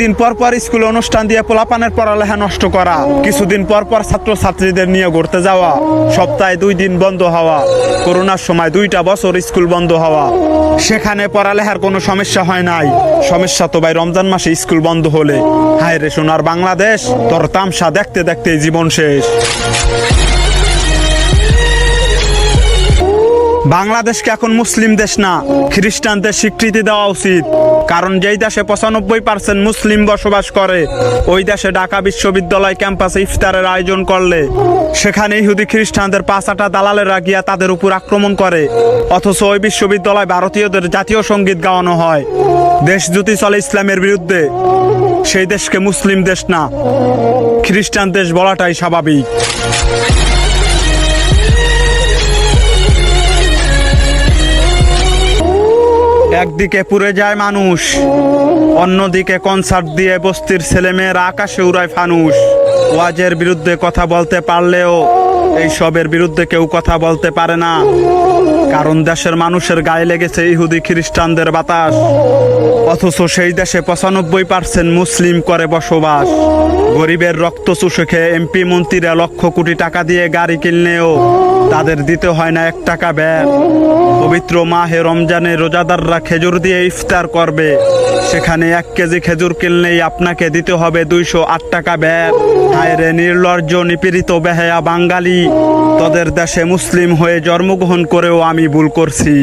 দিন পর পর স্কুলে অনুষ্ঠান দিয়ে পোলাপানের পড়ালেখা নষ্ট করা, কিছুদিন পর পর ছাত্রছাত্রীদের নিয়ে ঘুরতে যাওয়া, সপ্তাহে 2 দিন বন্ধ হওয়া, করোনার সময় 2টা বছর স্কুল বন্ধ হওয়া, সেখানে পড়ালেখার কোনো সমস্যা হয় নাই। সমস্যা তো ভাই রমজান মাসে স্কুল বন্ধ হলে। হায় রে সোনার বাংলাদেশ, তোর তামসা দেখতে দেখতে জীবন শেষ। বাংলাদেশকে এখন মুসলিম দেশ না, খ্রিস্টানদের স্বীকৃতি দেওয়া উচিত। কারণ যেই দেশে 95% মুসলিম বসবাস করে, ওই দেশে ঢাকা বিশ্ববিদ্যালয় ক্যাম্পাসে ইফতারের আয়োজন করলে সেখানে ইহুদি খ্রিস্টানদের 5 দালালেরা গিয়া তাদের উপর আক্রমণ করে, অথচ ওই বিশ্ববিদ্যালয় ভারতীয়দের জাতীয় সঙ্গীত গাওয়ানো হয়। দেশ যদি চলে ইসলামের বিরুদ্ধে, সেই দেশকে মুসলিম দেশ না, খ্রিস্টান দেশ বলাটাই স্বাভাবিক। একদিকে পুড়ে যায় মানুষ, অন্যদিকে কনসার্ট দিয়ে বস্তির ছেলেমেয়েরা আকাশে উড়ায় ফানুস। ওয়াজের বিরুদ্ধে কথা বলতে পারলেও এইসবের বিরুদ্ধে কেউ কথা বলতে পারে না, কারণ দেশের মানুষের গায়ে লেগেছে ইহুদি খ্রিস্টানদের বাতাস, অথচ সেই দেশে 95% মুসলিম করে বসবাস। গরিবের রক্ত চুষে খেয়ে এমপি মন্ত্রীরা লক্ষ কোটি টাকা দিয়ে গাড়ি কিনলেও তাদের দিতে হয় না 1 টাকা ব্যয়। পবিত্র মাহে রমজানে রোজাদাররা খেজুর দিয়ে ইফতার করবে, সেখানে 1 কেজি খেজুর কিনলেই আপনাকে দিতে হবে 208 টাকা ব্যয়। হায় রে নির্লজ্জ নিপীড়িত বেহায়া বাঙালি, তোদের দেশে মুসলিম হয়ে জন্মগ্রহণ করেও আমি ভুল করছি।